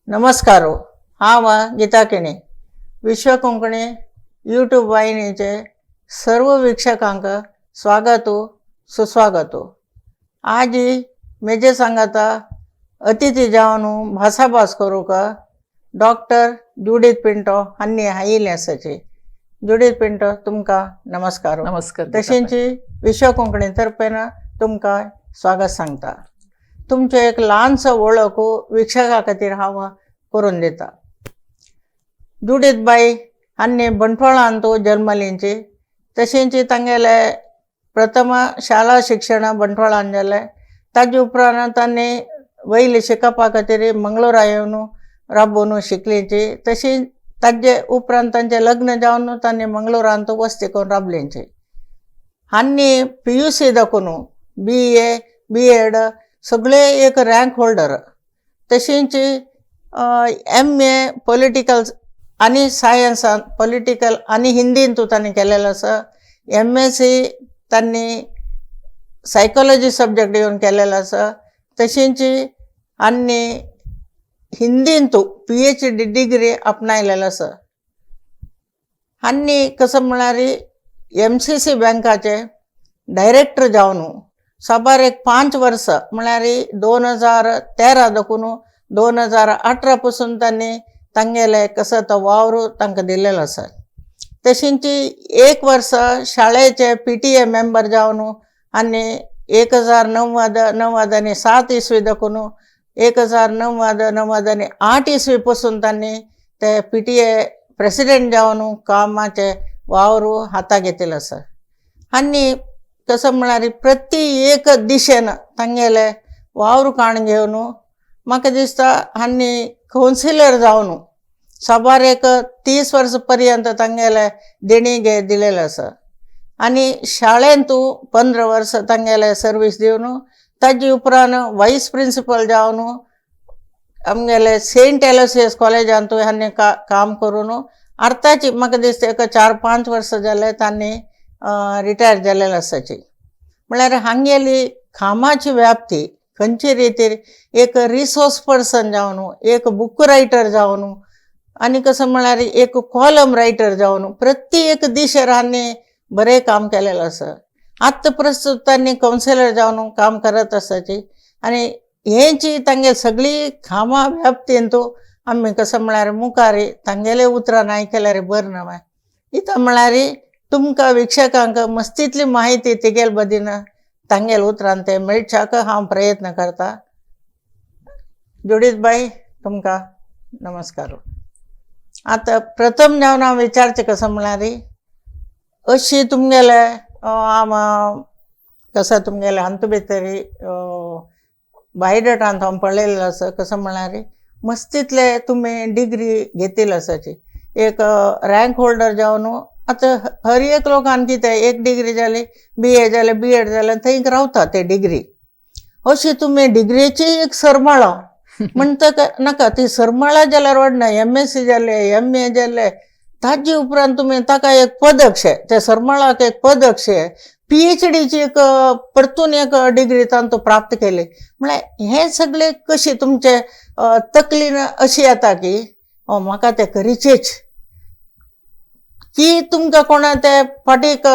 नमस्कार. हांव गीता किनी विश्व कोंकणी यूट्यूब वाहिनीचे सर्व वीक्षकांक स्वागत सुस्वागत. आज मेजे सांगाता अतिथी जावन भासाभास करूक डॉक्टर जुडिथ पिंटो हांनी आयिल्ले आसाचे. जुडिथ पिंटो तुमकां नमस्कार. नमस्कार. तशेंच विश्व कोंकणी तर्फेन तुमकां स्वागत सांगता. तुमचो एक ल्हानसो वळख वीक्षका खातीर हांव करून दिता. जुडिथ बाई हांनी बंटवाळांत जल्मलींची. तशेंच तांगेले प्रथम शाळा शिक्षण बंटवाळान जालें. ताजे उपरांत तांणी वयले शिकपा खातीर मंगळूरा येवन राबून शिकलींची. तशेंच ताजे उपरांत तांचें लग्न जावन तांणी मंगळूरांत वस्ती करून राबलींची. हांनी PUC दाखून BA B.Ed सगळे एक रँक होल्डर. तशेंच MA पॉलिटिकल आनी सायन्सान पॉलिटिकल आनी हिंदींतूं तांणी केलेलो आसा. MSc तांणी सायकोलॉजी सब्जेक्ट घेवन केलेलो आसा. तशेंच हांनी हिंदींतूं PhD डिग्री आपणायलेलो आसा. हांनी कसं म्हळ्यार MCC बँकाचे डायरेक्टर जावन साबार एक 5 वर्सां म्हळ्यार 2013 दाखून 2018 पासून तांणी तांगेले कसं तो वावर तांकां दिलेलो आसा. तशेंच 1 वर्स शाळेचे PTA मेंबर जावन आनी 1997 इसवी दाखून 1998 इसवी पासून तांणी ते PTA प्रेसिडेंट जावन कामाचे वावर हाता घेतिल्लो आसा. आनी कसं म्हळ्यार प्रति एक दिशेन तांगेले वावर काण घेवन म्हाका दिसता हांनी कावन्सिलर जावन साबार एक 30 वर्स पर्यंत तांगेले देणगी दिलेले आसा. आनी शाळेंतूं 15 वर्स तांगेले सर्वीस दिवन ताजे उपरांत वायस प्रिंसिपल जावन आमगेले सेंट एलोसियस कॉलेजांत हांनी काम करून आतांची म्हाका दिसता एक 4-5 वर्स जाले तांणी रिटायर जालेले आसाची. म्हळ्यार हांगेली कामाची व्याप्ती खंयचे रितीर एक रिसोर्स पर्सन जावन एक बुक रायटर जावन आनी कसं म्हळ्यार एक कॉलम रायटर जावन प्रति एक दिशेर हांनी बरें काम केलेलें आसा. आतां प्रस्तुत तांणी कावन्सिलर जावन काम करत आसाची. आनी हेची तांगे सगळी कामां व्याप्तींत आमी कसं म्हळ्यार मुखार तांगेले उतरां आयकल्यार बरें न्हय. इता म्हळ्यार तुमकां वीक्षकांक मस्तितली माहिती तेगेल बदीन तांगेल उतरांत ते मेळच्याक हांव प्रयत्न करता. जुडिथ बाई तुमकां नमस्कार. आतां प्रथम जावन हांव विचारचें कसं म्हळ्यार अशी तुमगेले कसं तुमगेले अंत भितर बायोडेटांत हांव पळयलेलो आसा. कसं म्हळ्यार मस्तितले तुमी डिग्री घेतिल्ली आसाची. एक रँक होल्डर जावन आतां हर एक लोकांक कितें एक डिग्री जाली BA जालें B.Ed जालें थंय रावता ते डिग्री. अशी तुमी डिग्रीची एक सरमाळो म्हणटा नाका ती सरमाळा जाल्यार व्हडना. MSc जाले MA जाले ताजे उपरांत तुमी ताका एक पदक शे त्या सरमाळाक एक पदक शे PhDची एक परतून एक डिग्री तांतूं प्राप्त केली. म्हळ्यार हे सगळे कशी तुमचे तकलीन अशी येता की म्हाका ते करीचेच की तुमकां कोणा ते फाटीक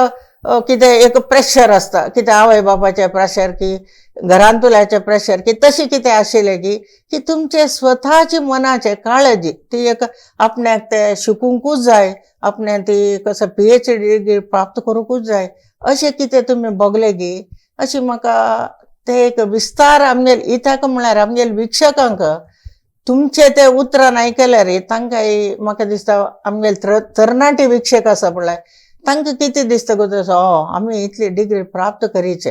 कितें एक प्रेशर आसता कितें आवय बापाचें प्रेशर की घरांतल्याचें प्रेशर की तशें कितें आशिल्लें की तुमचे स्वताची मनाचे काळजी ती एक आपणाक ते शिकूंकूच जाय आपणे ती कसं PhD डिग्री प्राप्त करूंकूच जाय अशें कितें तुमी बगले की अशी म्हाका ते एक विस्तार आमगेल इताक म्हळ्यार आमगेल वीक्षकांक तुमचे ते उतरां आयकल्यार तांकां म्हाका दिसता आमगेल तरणाटी वीक्षक आसा पळय तांकां कितें दिसता गो तसो आमी इतली डिग्री प्राप्त करीचे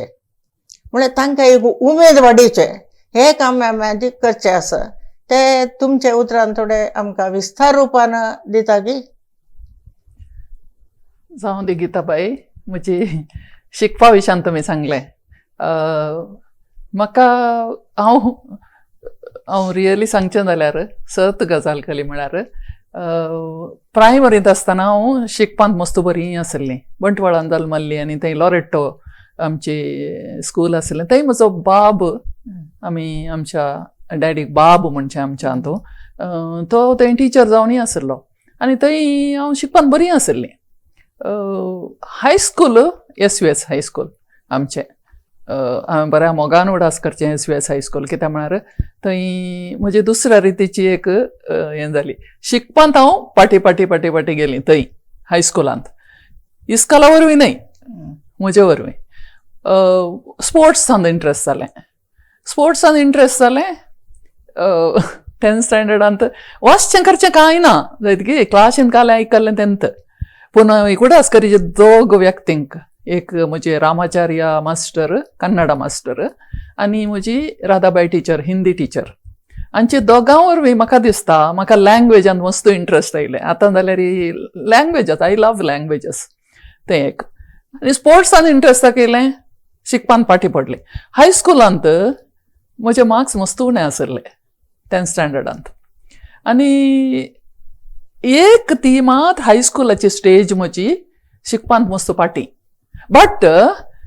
म्हळ्यार तांकां एक उमेद वाडीचे हे काम आमी करचें आसा. ते तुमचे उतरान थोडे आमकां विस्तार रुपान दिता की. जावं दी गीताबाई म्हजी शिकपा विशयान तुमी सांगलें. म्हाका हांव रियली सांगचें जाल्यार सत गजाल केली म्हळ्यार प्रायमरींत आसतना हांव शिकपांत मस्त बरी आसली. बंटवाळान जल्मल्ली आनी थंय लॉरेटो आमची स्कूल आसलें. थंय म्हजो बाब आमी आमच्या डॅडीक बाब म्हणचे आमच्या तो थंय टिचर जावनय आसलो आनी थंय हांव शिकपाक बरी आसली. हायस्कूल SVS हायस्कूल आमचें हांवें बऱ्या मोगान उडास करचें SVS हायस्कूल, कित्याक म्हळ्यार थंय म्हजी दुसऱ्या रितीची एक हें जाली. शिकपांत हांव पाटी गेली थंय हायस्कुलांत, इस्कॉला वरवीं न्हय, म्हजे वरवीं. स्पोर्ट्सान इंट्रस्ट जालें 10th स्टँडर्डांत. वाचचें करचें कांय ना, जायत की क्लासीन कालें आयकल्लें तेंत. पूण उडास करीचे दोग व्यक्तींक, एक म्हजे रामाचार्य मास्टर कन्नडा मास्टर आनी म्हजी राधाबाई टिचर हिंदी टिचर, हांचे दोगां वरवीं म्हाका दिसता म्हाका लँग्वेजान मस्त इंट्रस्ट आयलें. आतां जाल्यार ही लँग्वेजस, आय लव लँग्वेजस तें एक. आनी स्पोर्ट्सान इंट्रस्ट दाखयलें, शिकपान फाटी पडलें. हायस्कुलांत म्हजे मार्क्स मस्त उणे आसले 10th स्टँडर्डांत. आनी एक ती मात हायस्कुलाची स्टेज म्हजी शिकपांत मस्त फाटी. बट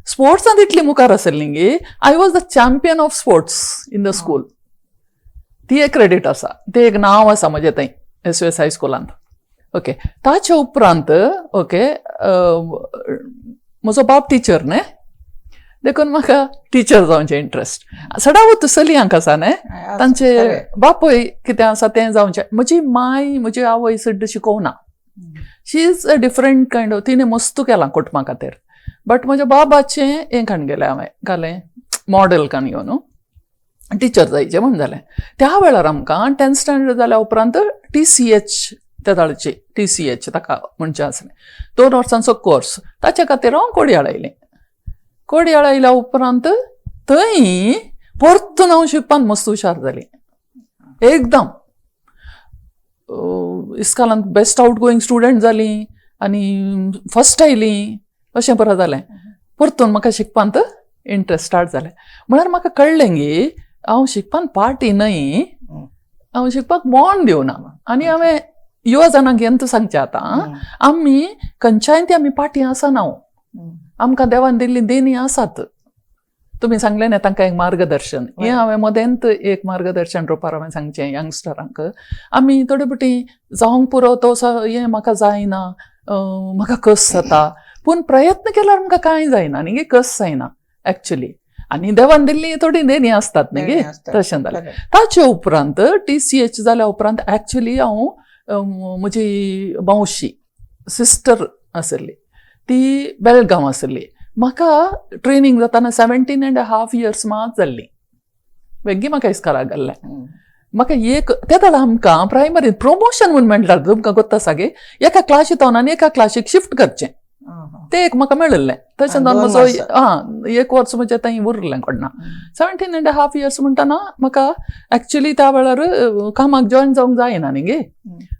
स्पोर्ट्सांत इतली मुखार आसली न्ही, I was the champion of sports in the school. ती एक क्रेडीट आसा, तें एक नांव आसा म्हजें थंय SVS हायस्कुलांत. ओके, ताचे उपरांत ओके म्हजो बाप टीचर न्ही, देखून म्हाका टीचर जावचें इंट्रस्ट. सडावत चलयांक आसा न्ही, तांचे बापूय कितें आसा तें जावचें. म्हजी माय म्हजी आवय सड्ड शिकोवना, she is a different kind of, तिणें मस्त केलां कुटुंबा खातीर. बट म्हज्या बाबाचें हें काण गेलें, हांवें घालें मॉडेल कान घेवन टिचर जायचें म्हण जालें. त्या वेळार आमकां 10th स्टँडर्ड जाल्या उपरांत TCH त्या धाडची, TCH ताका म्हणचें आसलें, 2 वर्सांचो कोर्स. ताचे खातीर हांव कोडयाळ आयलें. कोडयाळ आयल्या उपरांत थंय परतून हांव शिकपान मस्त हुशार जालीं एकदम. इस्कॉलांत बेस्ट आउट गोईंग स्टुडंट जालीं आनी फर्स्ट आयलीं, अशें बरें जालें. परतून म्हाका शिकपांत इंट्रस्ट स्टार्ट जालें. म्हळ्यार म्हाका कळ्ळें की हांव शिकपान पाटी न्हय, हांव शिकपाक मोन दिवना. आनी हांवें युवा जाणांक हें सांगचें आतां, आमी खंयच्याय ती आमी पाटी आसना, आमकां देवान दिल्ली देणी आसात. तुमी सांगलें न्ही तांकां एक मार्गदर्शन, हें हांवें मदेंत एक मार्गदर्शन रुपार हांवें सांगचें यंगस्टरांक. आमी थोडे पटी जावंक पुरो तो हें म्हाका जायना, म्हाका कस जाता, पूण प्रयत्न केल्यार आमकां कांय जायना न्ही, कस जायना एक्चुली. आनी देवान दिल्ली थोडी देणी आसतात न्ही, तशें जालें. ताचे उपरांत TCH जाल्या उपरांत एक्चुली हांव म्हजी मावशी सिस्टर आसली ती बेळगांव आसली. म्हाका ट्रेनिंग जाताना 17.5 years मात जाल्ली, वेग्गी म्हाका इस्कॉलाक घाल्लें. म्हाका एक त्या वेळार आमकां प्रायमरी प्रमोशन म्हूण मेळटा, तुमकां गोत्ता सागे, एका क्लासींत आनी एका क्लासीक शिफ्ट करचें, तें एक म्हाका मेळिल्लें. तशें जावन म्हजो 1 वर्स म्हजें थंय उरलें कोणा. 17.5 years म्हणटाना म्हाका एक्चुली त्या वेळार कामाक जॉयन जावंक जायना न्ही गे.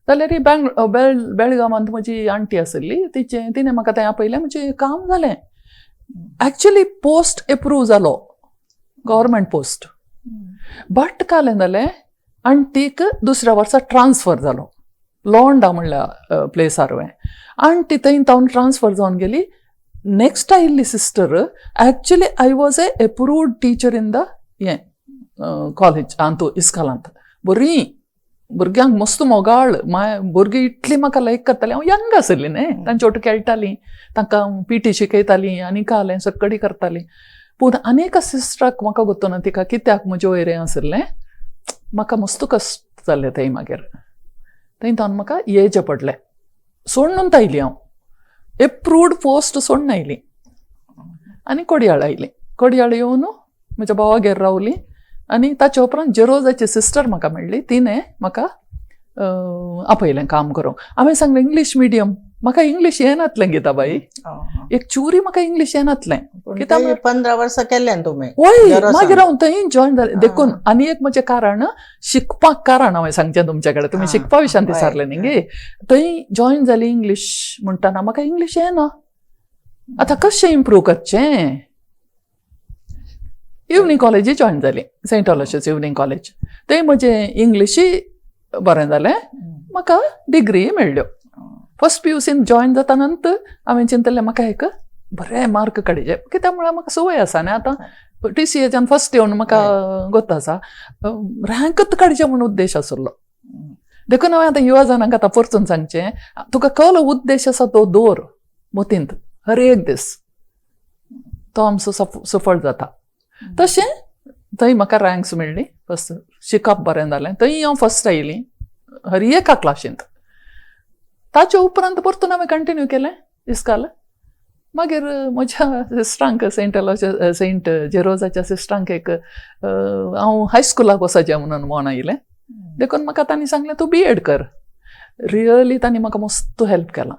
जाल्यार ही बेळगांवांत म्हजी आंटी आसली, तिणें म्हाका थंय आपयलें, म्हजें काम जालें. एक्चुली पोस्ट एप्रूव जालो, गव्हर्मेंट पोस्ट. बट कालें जालें आंटीक दुसऱ्या वर्सा ट्रान्सफर जालो लोंडा म्हणल्या प्लेसार. आंटी थंय तावन ट्रान्सफर जावन गेली. नेक्स्ट आयिल्ली sister, actually I was a approved teacher in the college हातू इस्कॉलांत. बरी भुरग्यांक मस्त मोगाळ, भुरगीं इतली म्हाका लायक करतालीं. हांव यंग आसली न्ही, तांचे वांगडा खेळटालीं, तांकां PT शिकयतालीं आनी कालें सक्कडी करतालीं. पूण आनी एका सिस्टराक म्हाका गोत्तूना तिका कित्याक म्हजे वयर आसलें, म्हाका मस्त कश्ट जालें थंय. मागीर थंय तावन म्हाका येवचें पडलें, सोडून आयलीं हांव. एप्रूव्ड पोस्ट सोडून आयलीं आनी कोडयाळ आयलीं. कोडयाळ येवन म्हज्या भावागेर रावलीं आनी ताचे उपरांत जेरोजाची सिस्टर म्हाका मेळ्ळी, तिणें म्हाका आपयलें काम करूंक. हांवें सांगलें इंग्लीश मिडियम, म्हाका इंग्लीश येनातलें गीताबाई, एक चुरी म्हाका इंग्लीश येनातलें. कित्याक 15 वर्सां केलें तुमी. वय मागीर हांव थंय जॉयन जालें. देखून आनी एक म्हजें कारण शिकपाक कारण हांवें सांगचें तुमचे कडेन, तुमी शिकपा विशयान विचारलें न्ही गे. थंय जॉयन जाली इंग्लीश म्हणटाना म्हाका इंग्लीश येना. आतां कशें इम्प्रूव करचें? इवनिंग कॉलेजी जॉयन जाली, सेंट अलोयसियस इवनिंग कॉलेज. थंय म्हजें इंग्लिशूय बरें जालें, म्हाका डिग्री मेळ्ळ्यो. फर्स्ट PUCन जॉयन जातानंत हांवें चिंतलें म्हाका एक बरें मार्क काडचे, कित्याक म्हळ्यार म्हाका संवय आसा न्ही आतां TCAच्यान फर्स्ट येवन म्हाका गोता आसा रँकच काडचे म्हूण उद्देश आसलो. देखून हांवें आतां युवा जनांक आतां परतून सांगचें, तुका कसलो उद्देश आसा तो दवर मतींत हर एक दीस, तो आमचो सफळ जाता. तशें थंय म्हाका रँक्स मेळ्ळी, फस्ट शिकप बरें जालें, थंय हांव फर्स्ट आयलीं हर एका क्लासींत. ताचे उपरांत परतून हांवें कंटिन्यू केलें इस्काल. मागीर म्हज्या सिस्टरांक सेंट जेरोजाच्या सिस्टरांक एक हांव हायस्कुलाक वचचें म्हणून म्हण आयलें. देखून म्हाका तांणी सांगलें तूं BEd कर. रियली तांणी म्हाका मस्त हेल्प केलां.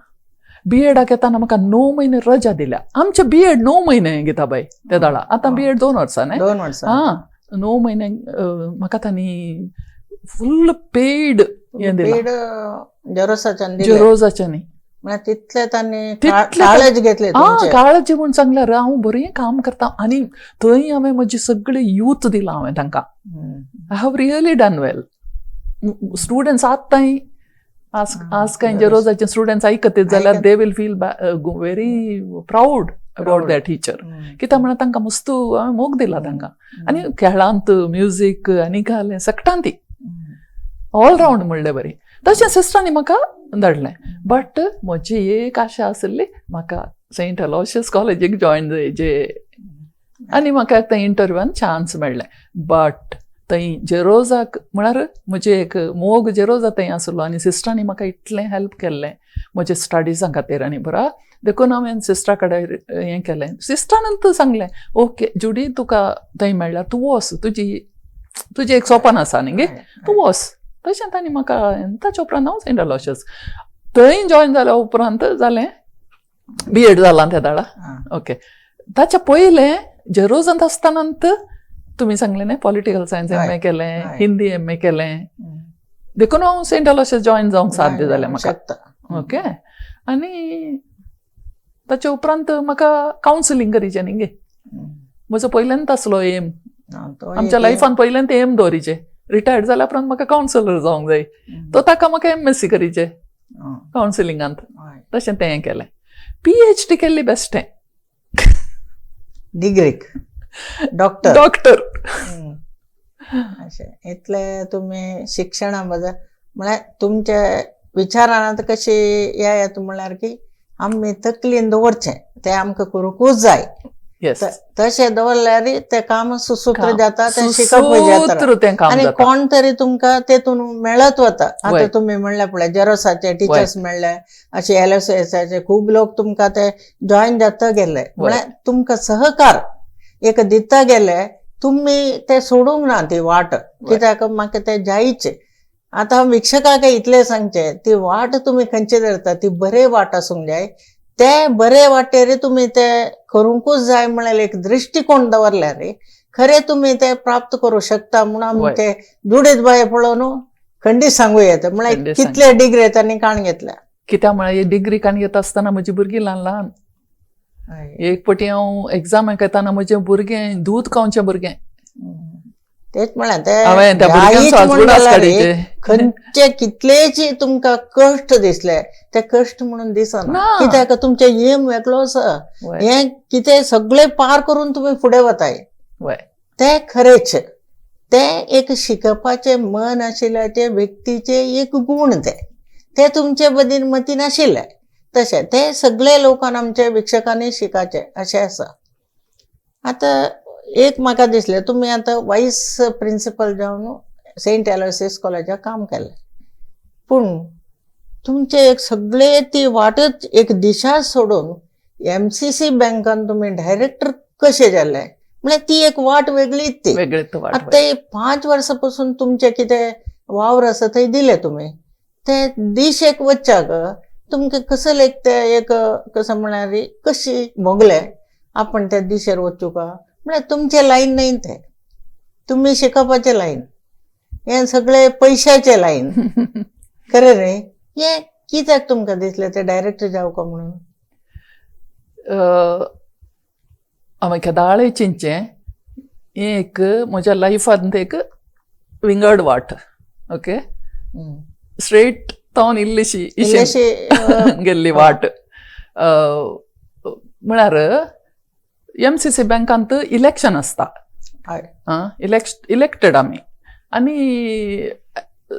BEडाक येताना म्हाका 9 म्हयने रजा दिल्या. आमचे BEd 9 म्हयने गीताबाई त्या दाळा, आतां BEड 2 वर्सां न्ही. 2 वर्सां. हां, 9 म्हयने म्हाका तांणी फुल्ल पेड हें दिलां जेरोजाच्यानी. तितले तांणी काळजी घेतली. काळजी म्हूण सांगल्यार हांव बरें काम करता. आनी थंय हांवें म्हजी सगळी यूथ दिलां हांवें तांकां. I have really done well. Students आतां आज कांय जेरोजाचे स्टुडंट्स आयकतात जाल्यार they will feel very proud about that teacher. कित्याक म्हळ्यार तांकां मस्त हांवें मोग दिला तांकां. आनी खेळांत म्युजीक आनी घालें सगळ्यां ती ऑल रावंड म्हणलें बरी. तशें सिस्टरांनी म्हाका धाडलें. बट म्हजी एक आशा आसली म्हाका सेंट अलोयसियस कॉलेजीक जॉयन जायचे, आनी म्हाका थंय इंटरव्यूवान चान्स मेळ्ळें. बट थंय जेरोजाक म्हळ्यार म्हजे एक मोग जेरोजा थंय आसलो, आनी सिस्टरांनी म्हाका इतलें हेल्प केल्लें म्हज्या स्टडीजां खातीर. आनी बरा देखून हांवें सिस्टरा कडेन हें केलें. सिस्टरान सांगलें ओके जुडी तुका थंय मेळ्ळ्यार तूं वच, तुजें एक सोपन आसा न्ही गे, तूं वच. तशें तांणी म्हाका ताचे उपरांत हांव सेंट अलोयसियस थंय जॉयन जाल्या उपरांत जालें BEd जालां त्या दाळा. ओके, ताच्या पयलें जेरोजांत आसतानांत तुमी सांगलें न्ही पॉलिटिकल सायन्स MA केलें, हिंदी MA केलें. देखून हांव सेंट अलोयसियस जॉयन जावंक साध्य जालें म्हाका. ओके, आनी ताचे उपरांत म्हाका कावन्सिलींग करीचें न्ही गे. म्हजो पयल्यांत आसलो एम, आमच्या लायफान पयल्यांत एम दवरिचें. रिटायर्ड जाल्या उपरांत म्हाका कावन्सिलर जावंक जाय, तो ताका म्हाका MSc करीचें कावन्सिलिंगांत. तशें तें केलें. PhD केल्ली बेश्टें डिग्रीक डॉक्टर. अशें इतलें तुमी शिक्षणा बद्दल म्हळ्यार तुमच्या विचारांत कशी येता म्हळ्यार की आमी तकलेन दवरचें, तें आमकां करूंकूच जाय. तशें दवरल्यार तें काम सुसूत्र जाता, तें शिकप जाता. आनी कोण तरी तुमकां तेतून मेळत वता. आतां तुमी म्हणलें पळय जेरोसाचे टिचर्स मेळ्ळे, अशे एलोयसियसाचे खूब लोक तुमकां ते जॉयन जाता गेले. म्हळ्यार तुमकां सहकार एक दिता गेले, तुमी ते सोडूंक ना ती वाट. कित्याक म्हाका ते जायचे. आतां हांव विक्षकाक इतलें सांगचें, ती वाट तुमी खंयची धरता ती बरे वाट आसूंक जाय. ते बरे वाटेर तुमी ते करूंकूच जाय म्हळ्यार एक दृश्टिकोन दवरल्यार खरें तुमी ते प्राप्त करूं शकता. म्हणून आमी ते जुडीत बाये पळोवन खंडीत सांगूं येता. म्हळ्यार कितले डिग्री तांणी काण घेतल्या. कित्याक म्हळ्यार डिग्री काण घेता आसतना म्हजी भुरगीं ल्हान ल्हान. एक फावटी हांव एग्जामाक येताना म्हजें भुरगें दूद खावचें भुरगें. तेच म्हळ्यार खंयचे कितलेच तुमकां कश्ट दिसले ते कश्ट म्हणून दिसना. कित्याक तुमचे एम वेगळो आसा. हें कितें सगळें पार करून तुमी फुडें वताय ते खरेंच. ते एक शिकपाचें मन आशिल्ल्याचे व्यक्तीचे एक गुण ते तुमचे मतीन आशिल्ले. तशें ते सगळे लोकांना आमच्या विक्षकांनी शिकाचे अशें आसा. आतां एक म्हाका दिसलें तुमी आतां वायस प्रिंसिपल जावन सेंट एलोयसियस कॉलेजाक काम केलें, पूण तुमचे एक सगळे ती वाटच एक दिशा सोडून MCC बँकान तुमी डायरेक्टर कशें जाले. म्हळ्यार ती एक वाट वेगळीच ती. आतां 5 वर्सां पासून तुमचे कितें वावर आसा थंय दिले तुमी, ते दिशेक वच्चाक तुमकां कसं ते एक कसं म्हळ्यार कशी मोगले आपण त्या दिशेर वचूं का. म्हळ्यार तुमचे लायन न्हय ते, तुमी शिकपाचे लायन, हे सगळे पयशाचे लायन. खरें न्ही. हे कित्याक तुमकां दिसलें ते डायरेक्टर जावका म्हणून. हांवें केदाळे चिंतचें एक म्हज्या लायफांत एक विंगड वाट. ओके, स्ट्रेट तावन इल्लीशी गेल्ली वाट. म्हळ्यार MCC बँकांत इलेक्शन आसता, इलेक्टेड आमी, आनी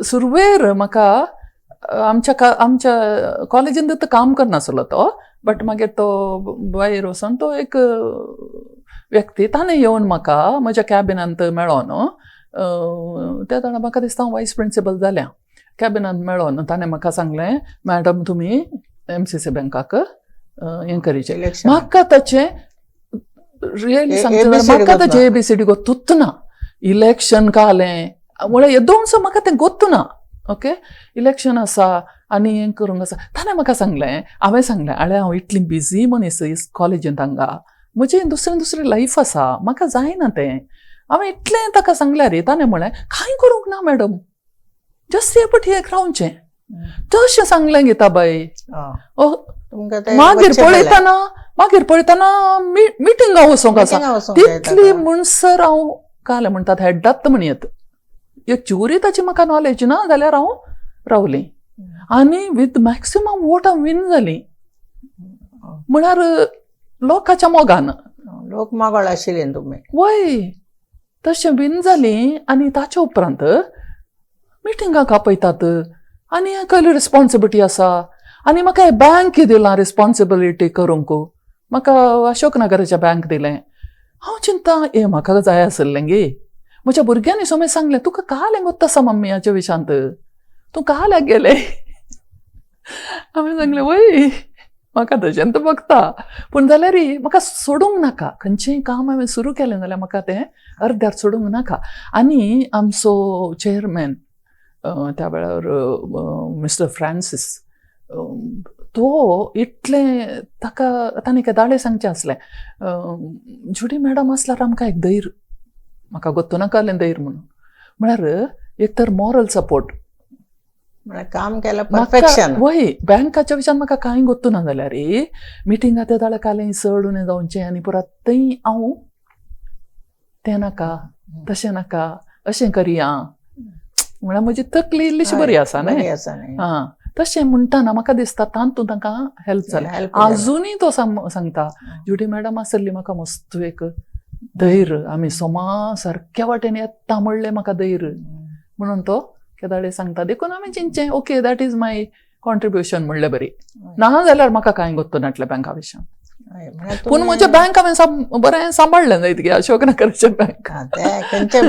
सुरवेर म्हाका आमच्या कॉलेजीन तर काम करनासलो तो, बट मागीर तो भायर वचून तो एक व्यक्ती ताणें येवन म्हाका म्हज्या कॅबिनांत मेळोन, त्या वेळार म्हाका दिसता हांव वायस प्रिंसिपल जाल्या, कॅबिनांत मेळोन ताणें म्हाका सांगलें, मॅडम तुमी MCC बँकाक हें करीचे. म्हाका ताचें रियली सांगता म्हाका ताचें ABCD गोतूच ना. इलेक्शन कालें म्हळ्यार हे दोनसो म्हाका तें गोतू ना. ओके, इलेक्शन आसा आनी हें करूंक आसा. ताणें म्हाका सांगलें, हांवें सांगलें आळे हांव इतली बिजी मनीस कॉलेजींत हांगा, म्हजें दुसरें लायफ आसा, म्हाका जायना तें. हांवें इतलें ताका सांगल्यार ताणें म्हळें कांय करूंक ना मॅडम, जस्ट हे पट एक रावचें. तशें सांगलें गीताबाई. मागीर पळयतना मिटिंगा वचोंक आसा, तितली म्हणसर हांव काल म्हणटात हेड्डात म्हणयत. एकच्युरी ताची म्हाका नॉलेज ना जाल्यार हांव रावलें आनी विथ मॅक्सिमम वोट हांव विन जालीं. म्हळ्यार लोकांच्या मोगान, लोक मागोळ आशिल्ले तुमी, वय तशें विन जालीं. आनी ताचे उपरांत मिटिंगाक आपयतात आनी कसली रिस्पॉन्सिबिलिटी आसा. आनी म्हाका हे बँक दिलां रिस्पॉन्सिबिलिटी करूंक, म्हाका अशोकनगराचें बँक दिलें. हांव चिंता हे म्हाका जाय आसलें गे. म्हज्या भुरग्यांनी सोमें सांगलें तुका काल हें आसा मम्मी हाच्या विशांत, तूं काल गेलें. हांवें सांगलें वय म्हाका तशें तर बघता, पूण जाल्यार म्हाका सोडूंक नाका. खंयचेंय काम हांवें सुरू केलें जाल्यार म्हाका तें अर्द्यार सोडूंक नाका. आनी आमचो चेअरमॅन त्या वेळार मिस्टर फ्रांसीस, तो इतलें ताका ताणें केदाळे सांगचें आसलें, जुडी मॅडम आसल्यार आमकां एक धैर्य, म्हाका गोत्तू नाका जालें धैर्य म्हणून. म्हळ्यार एक तर मॉरल सपोर्ट, काम केलं परफेक्शन. वय बँकाच्या विशयान म्हाका कांय गोत्तू ना जाल्यार मिटिंगा त्या दाळ कालें चड उणें जावचें आनी परत थंय हांव तें नाका तशें नाका अशें करया म्हळ्यार म्हजी तकली इल्लीशी बरी आसा न्ही. हां, तशें म्हणटाना म्हाका दिसता तातूंत तांकां हेल्प जालें. आजुनूय तो सांगता जुडी मॅडम आसली म्हाका मस्त एक धैर्य, आमी सोमा सारक्या वाटेन येता म्हणलें म्हाका धैर्य म्हणून तो केदाळे सांगता. देखून हांवें चिंतचें okay that is my contribution म्हणलें बरी. ना जाल्यार म्हाका कांय गोत्तू नाटलें बँका विशयान. पूण म्हजें बँक हांवें बरें सांबाळलें जायत गे अशोकनगरचें बँक.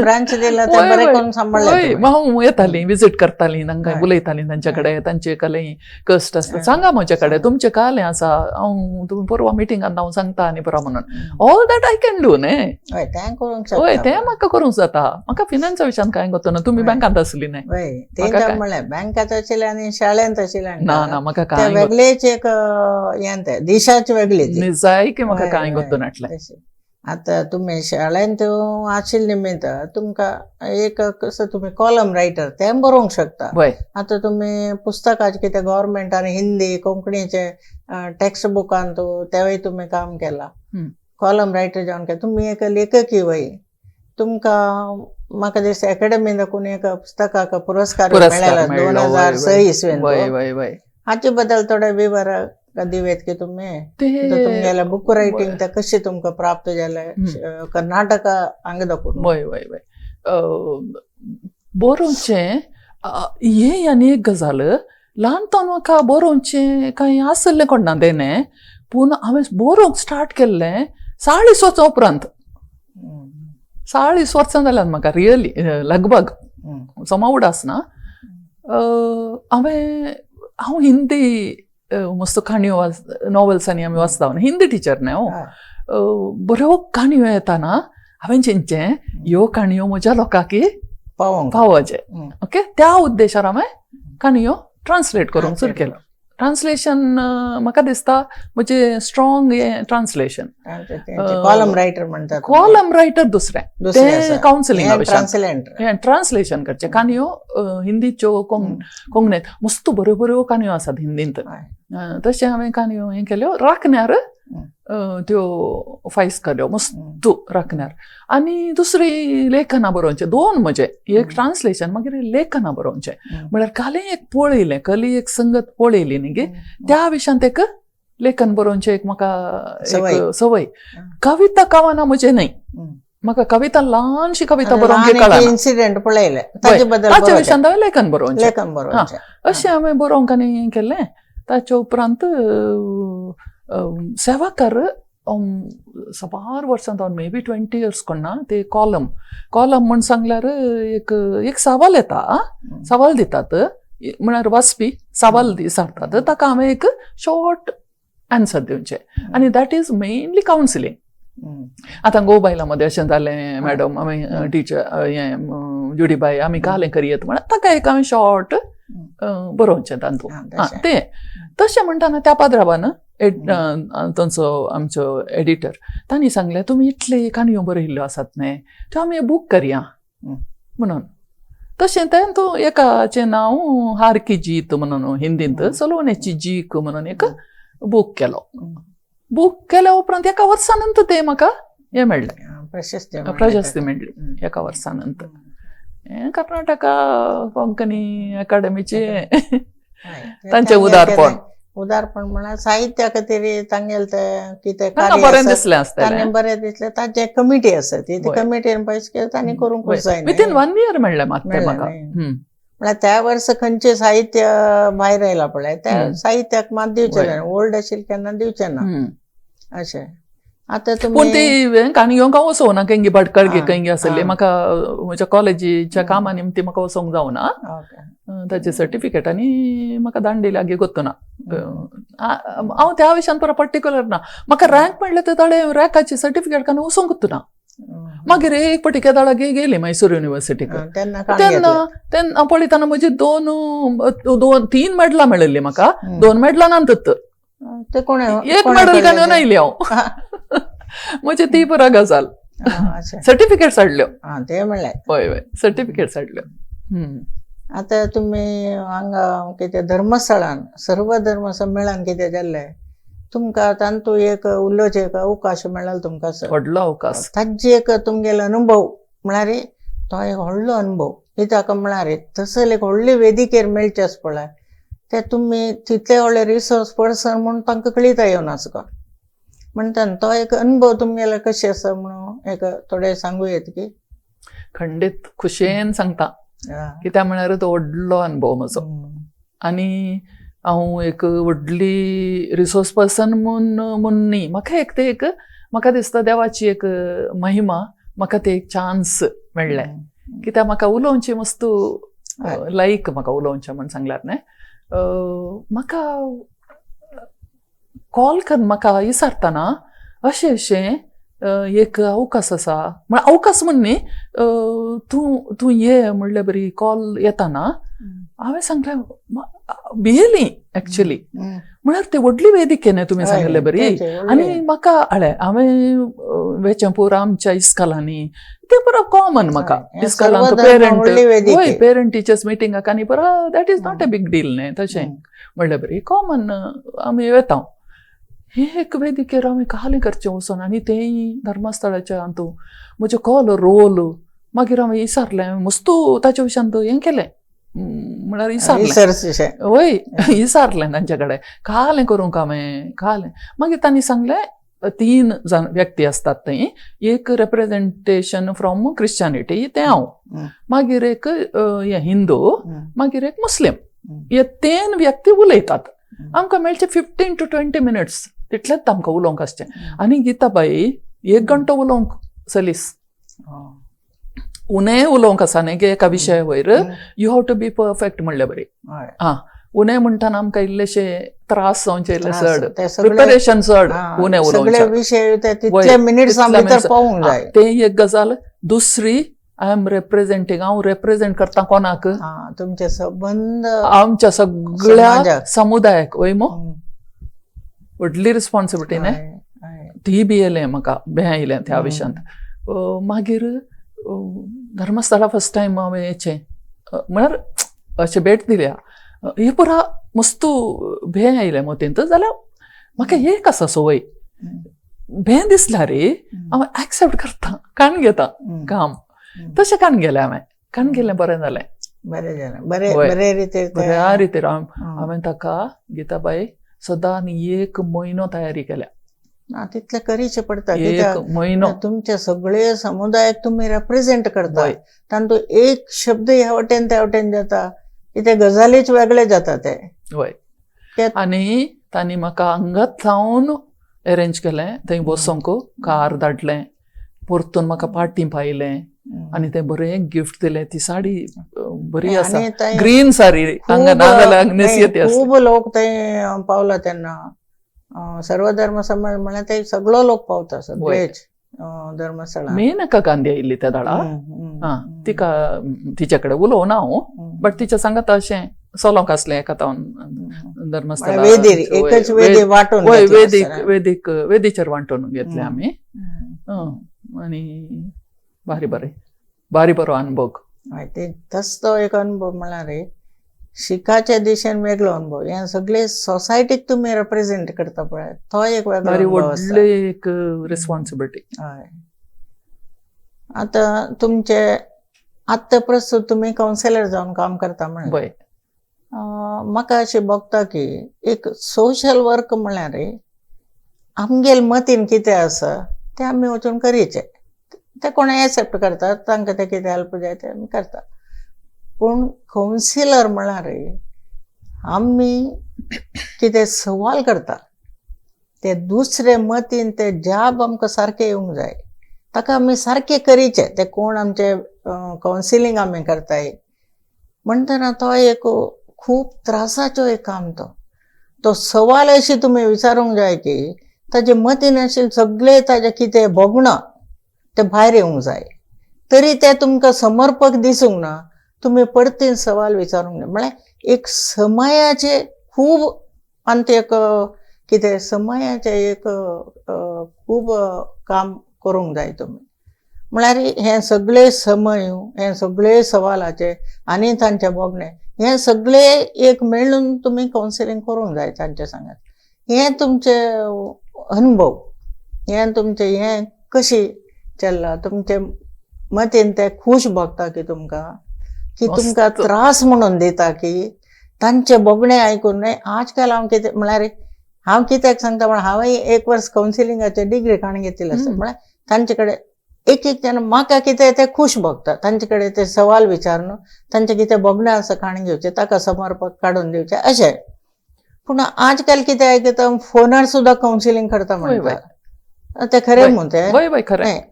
ब्रांच दिला ते बरें करून सांबाळलें. हांव येतालीं विजीट करतालीं तांकां, उलयतालीं तांचे कडेन, तांचे कलें कश्ट आसता. सांगा म्हजे कडेन तुमचें कालें आसा, हांव तुमी परवा मिटिंगांत हांव सांगता आनी परवा म्हणून. All that I can do न्ही. हय तें म्हाका करूंक जाता. म्हाका फिनान्सा विशयान कांय गोत्तू ना. तुमी बँकांत आसली न्ही. बँकांत आशिल्लें आनी शाळेंत आशिल्लें ना म्हाका कांय वेगळीच एक हें दिशाच वेगळी जाय की म्हाका कांय गोत्तू नाटलें. आता तुम्ही शाळेंत आशिल्ले निमित्त तुमकां एक कसं तुम्ही कॉलम रायटर तें बरोवंक शकता. आता तुम्ही पुस्तकाचे कितें गव्हर्मेंटान हिंदी कोंकणीचे टेक्स्ट बुकांत तेवूय तुम्ही काम केलां. कॉलम रायटर जावन केला. तुम्ही एक लेखकी वय. तुमकां म्हाका दिसता एकेडमी दाखून एक पुस्तकाक पुरस्कार मेळ्ळा 2006 इसवेंत. हाचे बद्दल थोडे विवर दिवेत की तुम्ही तुमगेल्या बुक रायटिंग ते कशें तुमकां प्राप्त जालें कर्नाटका हांगा दाखून. वय वय वय बरोवचें हे आनी एक गजाल. ल्हानपण म्हाका बरोवचें कांय आसलें कोणा देणें, पूण हांवें बरोवंक स्टार्ट केल्लें 40 वर्सां उपरांत. 40 वर्सां जाल्यात म्हाका रियली लगभग सोमा उडासना. हांव हिंदी मस्त काणयो नॉवल्सांनी आमी वाचता. हिंदी टिचर न्ही हांव. बऱ्यो काणयो येताना हांवें चिंतचें ह्यो काणयो म्हज्या लोकांक पावोवचे. ओके, त्या उद्देशार हांवें काणयो ट्रान्सलेट करूंक सुरू केलो. ट्रान्सलेशन म्हाका दिसता म्हणजे स्ट्रॉंग ट्रान्सलेशन. कॉलम रायटर म्हणटात. कॉलम रायटर दुसरें तें कावन्सिलिंग ट्रान्सलेशन करचें. काणयो हिंदीच्यो कोंकणींत मस्त बऱ्यो बऱ्यो काणयो आसात हिंदींत. तशें हांवें काणयो हें केल्यो राखण्यार त्यो फायज केल्यो मस्त राखण्यार. आनी दुसरी लेखनां बरोवचें. दोन म्हजें, एक ट्रान्सलेशन मागीर लेखनां बरोवचें. म्हळ्यार कालें एक पळयलें, कली एक संगत पळयली न्ही गे, त्या विशयान तेका लेखन बरोवनचे एक म्हाका सवय. सवय. कविता कवना म्हणजे नाही, म्हाका कविता ल्हानशी कविता बरोवंक कळना. इन्सिडेंट पळयले ताचे बद्दल ताच्या विशयान लेखन बरोवनचें. लेखन बरोवचें अशें हांवें बरोवंक आनी हें केलें. ताच्या उपरांत सेवाकार सबार वर्सां जावन मे बी 20 years कोन्ना ते कॉलम म्हण सांगल्यार एक सवाल येता, सवाल दितात, म्हळ्यार वाचपी सवाल सांगतात, ताका हांवें एक शॉर्ट आन्सर दिवचें. आनी दॅट इज मेनली कावन्सिलींग. आतां गोबायलामध्ये अशें जालें मॅडम, आमी टिचर हें जुडीबाई आमी कालें करयत म्हण ताका एक हांवें शॉर्ट बरोवचें तातूंत. तें तशें म्हणटाना त्या पाद्राबान तांचो आमचो एडिटर तांणी सांगलें तुमी इतले काणयो बरयल्ल्यो आसात न्हय, त्यो आमी बूक करया म्हणून. तशें तें तो एकाचें नांव हार की जीत म्हणून हिंदींत, सलोनेची जीक म्हणून एक बूक केलो. बूक केल्या उपरांत एका वर्सानंतर ते म्हाका हें मेळ्ळें, प्रशस्ती मेळ्ळी एका वर्सानंतर. हें कर्नाटका कोंकणी अकादमीचे तांचें उदारपण म्हळ्यार साहित्या खातीर तांगेले ते कितें बरें दिसलें आसता, तांणी बरें दिसलें. ताचे कमिटी आसा ती कमिटीन पयस केलें, तांणी करूंकूच जाय. विथीन 1 year मेळ्ळें मात तें म्हाका. म्हळ्यार त्या वर्सा खंयचें साहित्य भायर आयलां पळय त्या साहित्याक मात दिवचें ना, ओल्ड आशिल्लें केन्ना दिवचें ना अशें. आतां पूण ती काणयो हांव वचोवना, केंगी भटकळगी केंगी आसली, म्हाका म्हज्या कॉलेजीच्या कामा निमती म्हाका वचोंक जावना. ताचे सर्टिफिकेट आनी म्हाका धाडलेली आगे गोत्तुना. हांव त्या विशयान परत पर्टिक्युलर ना. म्हाका रँक मेळ्ळें ते दाडे रँकाची सर्टिफिकेट कांय वचोंक गोत्तुना. मागीर एक पटी केदाळा गेली मैसूर युनिवर्सिटीक. तेन्ना पळयतना म्हजी 2-3 मेडलां मेळिल्लीं म्हाका. 2 मेडलां नांतत, एक मेडल कांय नायली हांव. म्हणजे ती पुरा गजाल. सर्टिफिकेट्स हाडल्यो ते म्हणलें. हय सर्टिफिकेट्स हाडल्यो. आतां तुमी हांगा कितें धर्मस्थळान सर्व धर्म संमेलन कितें जाल्लें, तुमकां तांतूं एक उलोवचें एक अवकाश मेळ्ळो तुमकां. व्हडलो अवकाश. ताजी एक तुमगेलो अनुभव म्हळ्यार तो एक व्हडलो अनुभव. कित्याक म्हळ्यार तसले एक व्हडले वेदिकेर मेळचेच पळय ते तुमी तितले व्हडले रिसोर्स पर्सन म्हूण तांकां कळिता येवना तुका. म्हणटा तो एक अनुभव तुमगेलो कशें आसा म्हणून एक थोडे सांगू येत की. खंडीत खुशेन सांगता, कित्याक म्हळ्यार तो व्हडलो अनुभव म्हजो. आनी हांव एक व्हडली रिसोर्स पर्सन म्हूण न्ही, म्हाका एक ते एक म्हाका दिसता देवाची एक महिमा, म्हाका ते एक चान्स मेळ्ळें. कित्याक म्हाका उलोवचें मस्त लायक, म्हाका उलोवचें म्हूण सांगल्यार न्हय. म्हाका कॉल करून म्हाका विचारतना अशें एक अवकाश आसा, म्हळ्यार अवकाश म्हण न्ही, तूं ये म्हणले बरी कॉल येताना हांवें सांगलें भियेली एक्चुअली. म्हळ्यार ते व्हडली वेदिके न्हय तुमी सांगले बरी. आनी म्हाका हांवें वेचंपूर आमच्या इस्कॉलांनी ते बरो कॉमन म्हाका इस्कॉलांत पेरंट टिचर्स मिटिंगाक आनी बरो that is not a big deal न्हय. तशें म्हणले बरी कॉमन आमी येता. हे एक वेदिकेर हांवें कालें करचें वचोन आनी तेंय धर्मस्थळाच्या हातूंत म्हजे कॉल रोल. मागीर हांवें विचारलें मस्तू ताच्या विशयान हें केलें, म्हळ्यार विचारलें. वय विचारलें तांचे कडेन, कालें करूंक हांवें कालें. मागीर तांणी सांगलें 3 व्यक्ती असतात थंय, एक रिप्रेझेंटेशन फ्रॉम क्रिश्चियनिटी ते हांव, मागीर एक हिंदू, मागीर एक मुस्लीम. हे 3 व्यक्ती उलयतात. आमकां मेळचे 15 to 20 minutes तितलेंच आमकां उलोवंक आसचें. आनी गीताबाई 1 घंटो उलोवंक सलीस. उणें उलोवंक आसा न्हय एका विशया वयर. You have to be perfect म्हणले बरी. उणें म्हणटाना आमकां इल्लेशे त्रास जावचे इल्ले चड, प्रिपरेशन चड उणें उलोवचें. ते एक गजाल. दुसरी आय एम रिप्रेझेंटींग, हांव रिप्रेझेंट करता कोणाक, तुमचे संबंध आमच्या सगळ्या समुदायाक. वय मो व्हडली रिस्पॉन्सिबिलिटी न्हय, ती बी येलें म्हाका भें त्या विशयांत. मागीर धर्मस्थळा फर्स्ट टायम हांवें हेचें म्हळ्यार अशें भेट दिल्या, ही पुरा मस्तू भें आयलें मोतींत. जाल्यार म्हाका एक आसा संवय, भें दिसल्यार हांव एक्सेप्ट करता, काण घेता काम. तशें काण गेलें हांवें, काण गेलें बरें जालें. बऱ्या रितीर हांवें ताका गीताबाई सदां 1 म्हयनो तयारी केल्या. तितले करीचे पडटा. 1 म्हयनो. तुमचे सगळे समुदायाक तुम्ही रिप्रेझेंट करता. होय. तातूंत एक शब्द ह्या वटेन त्या वटेन जाता की ते गजालीच वेगळे जाता ते. होय. आनी तांणी म्हाका हांगाच सावन अरेंज केलें. थंय बसोंक कार धाडलें. परतून म्हाका पार्टी पायलें आनी ते बरें गिफ्ट दिलें. ती साडी बरी आसा, ग्रीन साडी. हांगा ना जाल्यार नेसयेती आसा. खूब लोक थंय पावला तेन्ना सर्वधर्म समाज म्हळ्यार ते सगळो लोक पावता. सगळेच धर्मस्थळां. मेनका गांधी आयिल्ली त्या दाडा. तिका तिचे कडेन उलोवना हांव, बट तिच्या सांगात अशें सोलोंक आसलें एका धर्मस्थळ. वेदीचेर वांटून घेतले आमी. आनी भारी बरो अनुभव. तस तो एक अनुभव म्हळ्यार शिकाच्या दिशेन वेगळो अनुभव. हे सगळे सोसायटीक तुम्ही रिप्रेझेंट करता पळय, तो एक वेगळो व्हडले एक रिस्पॉन्सिबिलिटी. हय. आतां तुमचे आत्ता प्रस्तुत तुम्ही कावन्सिलर जावन काम करता म्हण. म्हाका अशें भोगता की एक सोशल वर्क म्हळ्यार आमगेल मतीन कितें आसा ते आमी वचून करीचे. ते कोणें एक्सेप्ट करतात, तांकां ते कितें हेल्प जाय ते आमी करता. पूण कावन्सिलर म्हळ्यार आमी कितें सवाल करता ते दुसरे मतीन ते जाब आमकां सारके येवंक जाय, ताका आमी सारके करीचे. ते कोण आमचे कावन्सिलींग आमी करताय म्हणटना तो एक खूब त्रासाचो एक काम. तो सवाल अशी तुमी विचारूंक जाय की ताजे मतीन आशिल्ले सगळे ताजे कितें भोगणा ते भायर येवंक जाय. तरी ते तुमकां समर्पक दिसूंक ना. तुम्ही परतीन सवाल विचारूंक जाय. म्हळ्यार एक समयाचे खूब आनी एक कितें समयाचे एक खूब काम करूंक जाय तुम्ही. म्हळ्यार हे सगळे समय, हे सगळे सवालाचे आनी तांचे भोगणे हे सगळे एक मेळून तुम्ही कावन्सिलींग करूंक जाय तांचे सांगात. हे तुमचे अनुभव, हे तुमचे हे कशी चल्ला, तुमचे मतीन ते खुश भोगता की तुमकां त्रास म्हणून दिता की तांचे भोगणे आयकून. आजकाल हांव कितें म्हळ्यार हांव कित्याक सांगता म्हळ्यार हांवें 1 वर्स कावन्सिलिंगाचे डिग्री काणी घेतिल्ली आसा. म्हळ्यार तांचे कडेन एक जाण म्हाका कितें ते खुश भोगता. तांचे कडेन ते सवाल विचारून तांचे कितें भोगणे आसा काणी घेवचे, ताका समर्पक काडून दिवचे अशें. पूण आजकाल कितें आयकता फोनार सुद्दां कावन्सिलींग करता म्हणटा. ते खरें म्हूण ते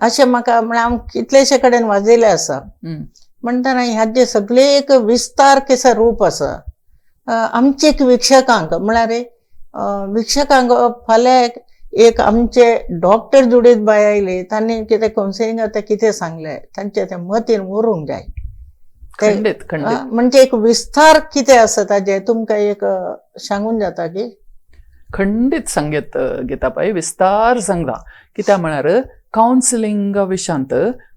अशें म्हाका म्हळ्यार हांव कितलेशे कडेन वाजयले आसा. म्हणटना ह्याचे सगळे एक विस्तार कशें रूप आसा. आमचे एक विक्षकांक म्हळ्यार विक्षकांक फाल्यां एक आमचे डॉक्टर जुडीत बाय आयली, तांणी कितें कावन्सिलिंगाक ते कितें सांगले तांचे ते मतीन उरूंक जाय. म्हणजे एक विस्तार कितें आसा ताजे तुमकां एक सांगून जाता की खंडीत सांगेत गीताबाई, विस्तार सांगता. कित्याक म्हळ्यार कावन्सिलिंगा विशयांत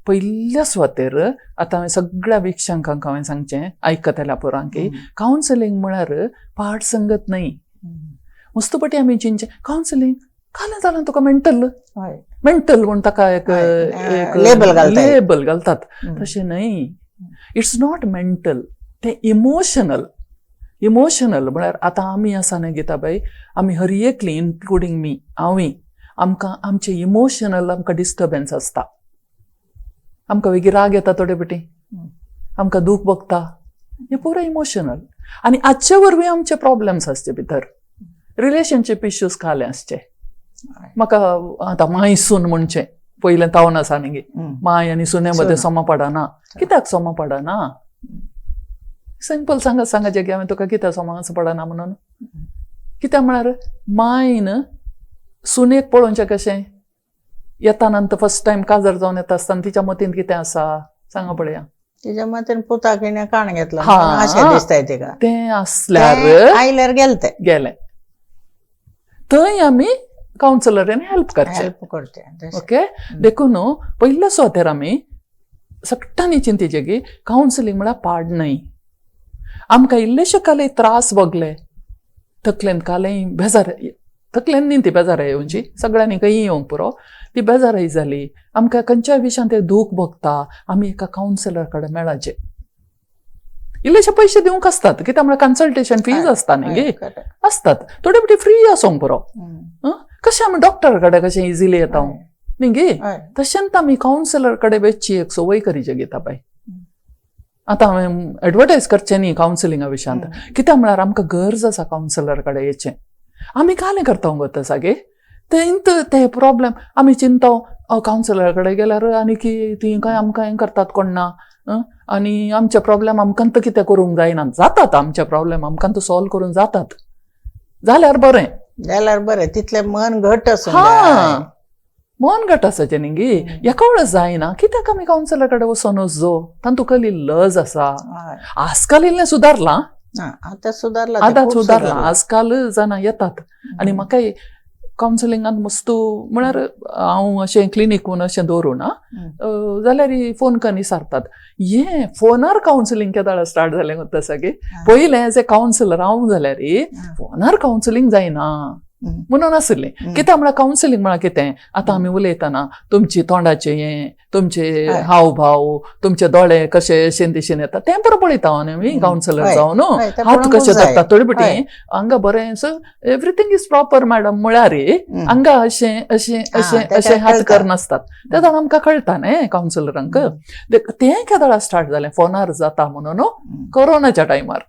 पयल्या सुवातेर आतां हांवें सगळ्या विक्षकांक हांवें सांगचें आयकतल्या पुरांक की कावन्सिलिंग म्हळ्यार पाठ संगत न्हय. मस्तपटी आमी चिंतचें कावन्सिलिंग कालें जाल्यार तुका मेंटल म्हूण ताका एक लेबल घालतात. तशें न्हय. इट्स नॉट मेंटल, ते इमोशनल. म्हळ्यार आतां आमी आसा न्हय गीताबाई, आमी हर एकली इन्क्लुडींग मी, हांवूय, आमकां आमचे इमोशनल आमकां डिस्टर्बन्स आसता. आमकां वेगळी राग येता थोडे फावटी, आमकां दूख भोगता, हे पुरो इमोशनल. आनी हाचे वरवीं आमचे प्रॉब्लेम्स आसचे भितर, रिलेशनशीप इश्यूज काले आसचे. म्हाका आतां माय सून म्हणचें पयलें तावन आसा न्ही, माय आनी सुने मदें सोमा पडना. कित्याक सोमा पडना? सिंपल सांगाचें की हांवें तुका कित्याक सोमास पडना म्हणून. कित्याक म्हळ्यार मायन सुनेक पळोवचें कशें येतानंत फर्स्ट टायम काजर जावन येता आसतना तिच्या मतीन कितें आसा सांगा पळया. तिच्या मतीन पुताक काण घेतला अशें दिसताय तिका. तें आसल्यार आयल्यार गेले थंय आमी कावन्सिलरांनी हेल्प करचें. ओके. देखून पयल्या सुवातेर आमी सगळ्यांनी चिंतेचें की कावन्सिलींग म्हळ्यार पाड न्हय. आमकां इल्लेशे काले त्रास भोगले, तकलेन कालें बेजार, तकलेन न्ही ती बेजार येवची, सगळ्यांनी खंय येवंक पुरो, ती बेजाराय जाली, आमकां खंयच्याय विशयान ते दूख भोगता, आमी एका कावन्सिलर कडेन मेळाचे. इल्लेशे पैसे दिवंक असतात कित्याक म्हळ्यार कन्सल्टेशन फीज असता न्ही गे असतात थोडे बिटी फ्री आसोंक पुरो कशें आमी डॉक्टर कडेन कशें इजिली येता न्ही गे तशेंच आमी कावन्सिलर कडेन वेचची एक संवय करीचे गीता बाई आतां हांवें एडवर्टायज करचें न्ही कावन्सिलिंगा विशयांत कित्याक म्हळ्यार आमकां गरज आसा कावन्सिलर कडेन येचें आमी कालें करता गो सागे ते प्रॉब्लेम आमी चिंता कावन्सिलर कडेन गेल्यार आनी की ती काय आमकां हें करतात कोण ना आनी आमचे प्रॉब्लेम आमकां तो कितें करूंक जायना जातात आमचे प्रॉब्लेम आमकां तो सॉल्व करूंक जातात जाल्यार बरें तितलें मन घट मन घट आसाचें न्ही गे एका वेळेस जायना कित्याक आमी कावन्सिलर कडेन वचोन वचो तातूंत तुका लज आसा आजकाल इल्लें सुदारलां आतां सुदारलां आजकाल जाणां येतात आनी म्हाका कावन्सिलिंगान मस्त म्हळ्यार हांव अशें क्लिनीक म्हूण अशें दवरूं ना जाल्यार फोन करून विचारतात हे फोनार कावन्सिलिंग केदाळ स्टार्ट जालें गो सागे पयलें एज ए कावन्सिलर हांव जाल्यार फोनार कावन्सिलिंग जायना म्हणून आसलें कित्याक म्हळ्यार कावन्सिलिंग म्हळ्यार कितें आतां आमी उलयतना तुमची तोंडाचें हें तुमचे हावभाव तुमचे दोळे कशे अशें दिशेन येता तें बरें पळयता आमी कावन्सिलर जावन हात कशे धरता थोडे बिटी हांगा बरें एवरीथींग इज प्रॉपर मॅडम म्हळ्यार हांगा अशें अशें अशें अशें हात करनासतात ते जाण आमकां कळटा न्ही कावन्सिलरांक तें केदाळ स्टार्ट जालें फोनार जाता म्हणून कोरोनाच्या टायमार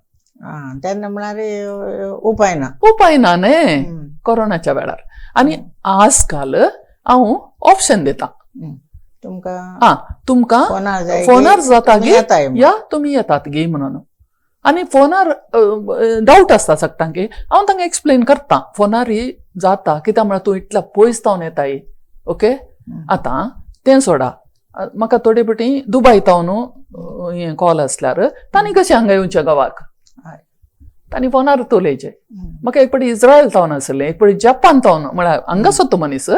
तेन्ना म्हळ्यार उपाय ना न्ही कोरोनाच्या वेळार आनी आजकाल हांव ऑप्शन दिता तुमकां फोनार जाता गे या तुमी येतात गे म्हणून आनी फोनार डावट आसता सगळ्यांक हांव तांकां एक्सप्लेन करता फोनार ही जाता कित्याक म्हळ्यार तूं इतल्या पयस जावन येताय ओके आतां तें सोडा म्हाका थोडे फावटी दुबय तावन हें कॉल आसल्यार तांणी कशें हांगा येवचें गांवाक तांणी फोनार उलयचें म्हाका एक फावटी इस्रायल तावन आसलें एक फावटी जपान तावन म्हळ्यार हांगासर तो मनीस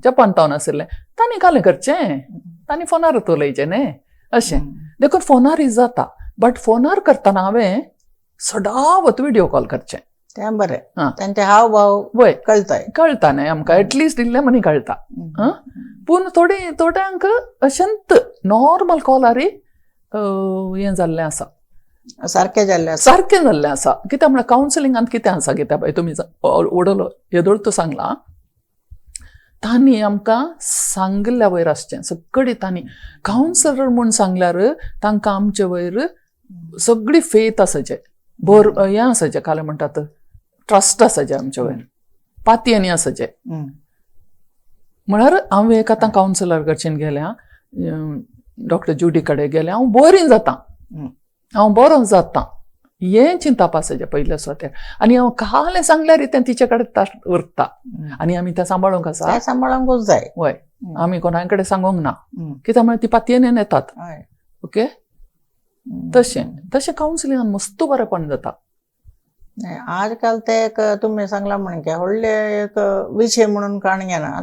जपान तावन आसलें तांणी कालें करचें तांणी फोनार उलयचें न्ही अशें देखून फोनार ही जाता बट फोनार करतना हांवें सदांच व्हिडिओ कॉल करचें तें बरें तांचे हावभाव कळटा न्ही आमकां एटलिस्ट इल्लें मनी कळटा पूण थोड्यांक अशेंत नॉर्मल कॉलार हें जाल्लें आसा सारकें जाल्लें आसा कित्याक म्हळ्यार कावन्सिलिंगांत कितें आसा कित्याक बाय तुमी उडलो येदोळ सांगलां तांणी आमकां सांगल्या वयर आसचें सगळी तांणी कावन्सिलर म्हूण सांगल्यार तांकां आमचे वयर सगळी फेथ आसाचें हें आसाचें काले म्हणटात ट्रस्ट आसाचें आमचे वयर पातयेनी आसाचें म्हळ्यार हांव एक आतां कावन्सिलर कडच्यान गेल्या डॉक्टर जुडी कडेन गेलें हांव बरी जाता हांव बरो जाता हें चिंताप आसाचें पयले सुवातेर आनी हांव कालें सांगल्यार तें तिचे कडेन उरता आनी आमी तें सांबाळूंक आसा सांबाळूंकूच जाय हय आमी कोणाय कडेन सांगूंक ना कित्याक म्हळ्यार ती पातयेन येतात ओके तशें कावन्सिलिंगान मस्त बरेंपण जाता आजकाल ते एक तुमी सांगला म्हणके व्हडले एक विशय म्हणून काण घेना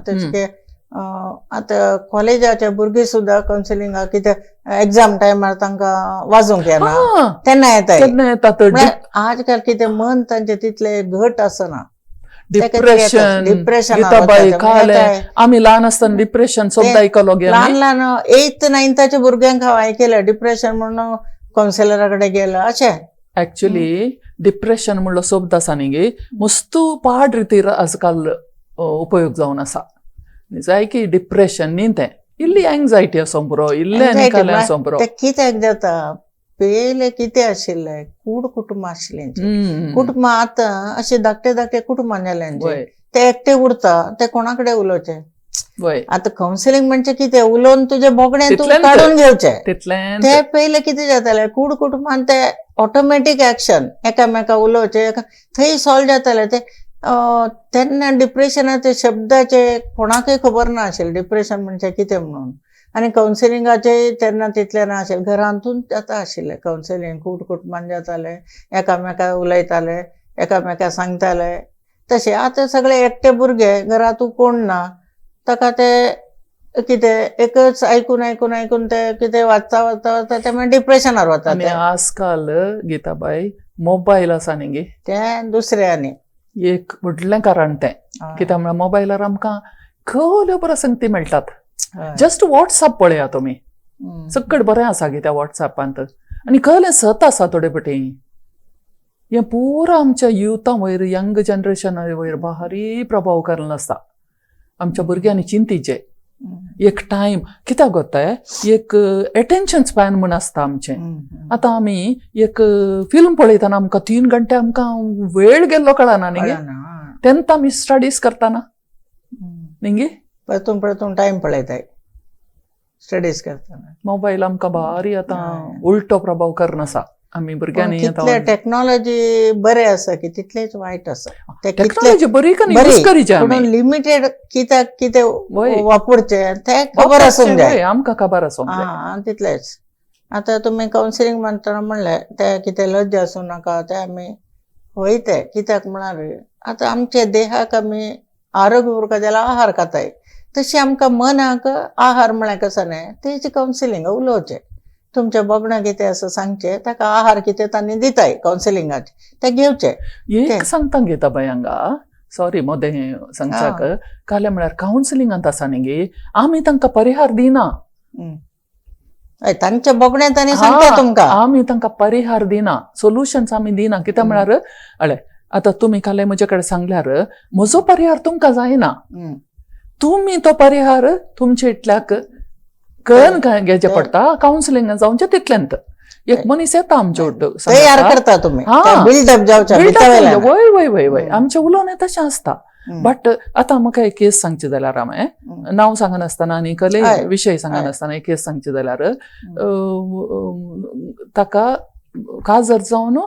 आतां कॉलेजाचे भुरगीं सुद्दां कावन्सिलिंगाक कितें एग्जाम टायमार तांकां वाजोवंक येना तेन्ना येतात आजकाल कितें मन तांचें तितलें घट आसना डिप्रेशन आमी ल्हान आसतना डिप्रेशन शब्द आयकलो ल्हान 8th 9th भुरग्यांक हांव आयकलें डिप्रेशन म्हणून कावन्सिलरा कडेन गेला अशें एक्चुअली डिप्रेशन म्हणलो शब्द आसा न्ही गे मस्त पाड रितीर आजकाल उपयोग जावन आसा जाय की डिप्रेशन न्ही तें इल्ली एंग्जायटी आसूं पुरो इल्लें आनी आसूं पुरो कित्याक जाता पयलें कितें आशिल्लें कुटुंब आशिल्लें कुटुंब आतां अशें धाकटे कुटुंबां जाल्यांचे ते एकटे उरता ते कोणा कडेन उलोवचें आतां कावन्सिलिंग म्हणजे कितें उलोवन तुजें बोगडें तूं काडून घेवचें ते पयलें कितें जातालें कुटुंबान ते ऑटोमॅटीक एक्शन एकामेका उलोवचें थंय सॉल्व जातालें ते तेन्ना डिप्रेशनाचे शब्दाचे कोणाकय खबर ना आशिल्लें डिप्रेशन म्हणजे कितें म्हणून आनी कावन्सिलिंगाचे तेन्ना तितलें ना आशिल्लें घरांतून जाता आशिल्लें कावन्सिलिंग कुटुंबान जातालें एकामेका उलयताले एकामेका सांगताले तशें आतां सगळे एकटे भुरगे घरांतूं कोण ना ताका ते कितें एकच आयकून ते कितें वाचता ते मागीर डिप्रेशनार वता आजकाल गीताबाई मोबायल आसा न्ही गे तें दुसरें आनी एक व्हडलें कारण तें कित्याक म्हळ्यार मोबायलार आमकां खऱ्यो बऱ्यो संगती मेळटात जस्ट वॉट्सॲप पळया तुमी सगळें बरें आसा गे त्या वॉट्सॲपांत आनी कळलें सत आसा थोडे पटेन हें पुरो आमच्या युथा वयर यंग जनरेशना वयर भारी प्रभाव केल्लो आसा आमच्या भुरग्यांनी चिंतीचे एक टायम कित्याक कोत्ताय एक एटेन्शन स्पॅन म्हण आसता आमचें आतां आमी एक फिल्म पळयतना आमकां 3 घंटे आमकां वेळ गेल्लो कळना न्ही तेन्ना आमी स्टडीज करतना न्ही परतून परतून टायम पळयताय स्टडीज करतना मोबायल आमकां भारी आतां उलटो प्रभाव करना आसा आमी भुरग्यांनी टेक्नॉलॉजी बरें आसा की तितलेच वायट आसा टेक्नॉलॉजी बरी यूज करीचे पूण लिमिटेड कित्याक कितें वापरचें तें खबर आसूंक जाय आमकां खबर आसूंक जाय तितलेंच आतां तुमी कावन्सिलींग म्हणटना म्हणलें तें कितें लज्ज आसूं नाका तें आमी वयताय कित्याक म्हळ्यार आतां आमच्या देहाक आमी आरोग्य उरता जाल्यार आहार खाताय तशी आमकां मनाक आहार म्हळ्यार कसो न्हय तेची कावन्सिलींग उलोवचें तुमच्या बोगणा कितें आसा सांगचें ताका आहार कितें तांणी दिताय कावन्सिलिंगाचे ते घेवचें एक सांगता घेता बाय हांगा सॉरी मोदें सांगचाक काले म्हळ्यार कावन्सिलिंगांत आसा न्ही गे आमी तांकां परिहार दिना तांच्या बोगण्यात तांणी सांगता तुमकां आमी तांकां परिहार दिना सोल्युशन्स आमी दिना कित्याक म्हळ्यार अळे आतां तुमी काले म्हजे कडेन सांगल्यार म्हजो परिहार तुमकां जायना तुमी तो परिहार तुमचे इतल्याक कळन घेवचे पडटा कावन्सिलिंग जावचे तितल्यांत एक मनीस येता आमचे तयार करता तुमी बिल्डअप जावचे वय वय वय वय आमचे उलोवणें तशें आसता बट आतां म्हाका एक केस सांगचे जाल्यार हांवें नांव सांगनासतना आनी कले विशय सांगनासतना एक केस सांगचे जाल्यार ताका काजर जावन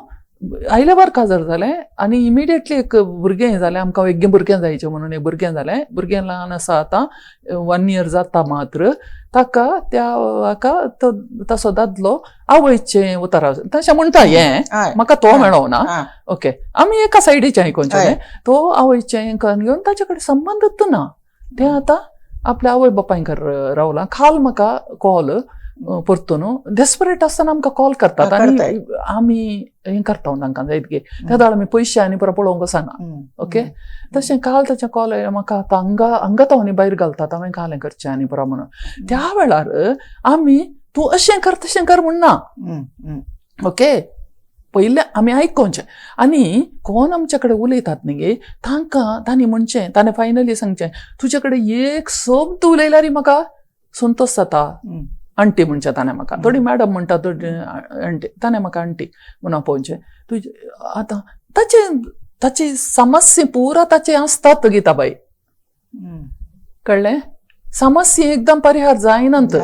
आयल्यार काजर जालें आनी इमिडिएटली एक भुरगें जालें आमकां एक भुरगें जायचें म्हणून एक भुरगें जालें भुरगें ल्हान आसा आतां 1 year जाता मात्र ताका त्या हाका तसो दादलो आवयचें उतारा तशें म्हणटा हें म्हाका तो मेळो ना ओके आमी एका सायडीचें आयकोनचें तो आवयचें घेवन ताचे कडेन संबंदच ना तें आतां आपल्या आवय बापायंक रावलां काल म्हाका कॉल परतून डेस्परेट आसतना आमकां कॉल करतात आनी आमी हें करता तांकां जायत गे त्या दाळ आमी पयशे आनी परत पळोवंक सांगा ओके तशें काल ताचें कॉल म्हाका आतां अंगातावनी भायर घालतात हांवें काल हें करचें आनी परत म्हणून त्या वेळार आमी तूं अशें कर तशें कर म्हणना ओके पयले आमी आयकोनचें आनी कोण आमचे कडेन उलयतात न्ही गे तांणी म्हणचें ताणें फायनली सांगचें तुजे कडेन एक शब्द उलयल्यार म्हाका संतोश जाता आंटी म्हणचे ताणें म्हाका थोडी मॅडम म्हणटा थोडी आंटी ताणें म्हाका आंटी म्हणून पळोवचें तुजे आतां ताची समस्या पुरा ताचे आसतात गीताबाई कळ्ळें समस्या एकदम परिहार जायनात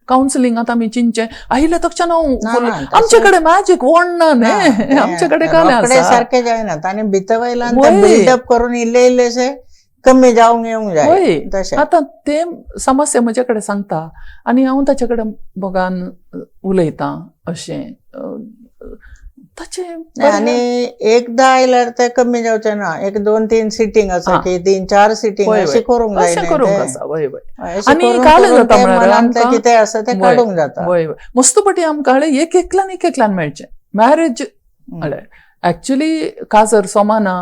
कावन्सिलिंगांत आमी चिंतचें आयले तक्षण आमचे कडेन मॅजीक वणना न्ही आमचे कडेन कांय सारकें जायना ताणें भितर वयल्यान बिल्डअप करून इल्ले इल्लेशे कमी जावंक येवंक जाय आतां ते समस्या म्हजे कडेन सांगता आनी हांव ताचे कडेन बोगान उलयतां अशें ताचें आनी एकदां आयल्यार ते कमी जावचें ना एक 2-3 सिटींग आसा की 3-4 सिटींग अशें करूंक जाय आनी काल जाता म्हळ्यार कितें आसा तें काडूंक जाता वय वय मस्तपटी आमकां एक एकल्यान मेळचें मॅरेज एक्चुअली काजर सोमाना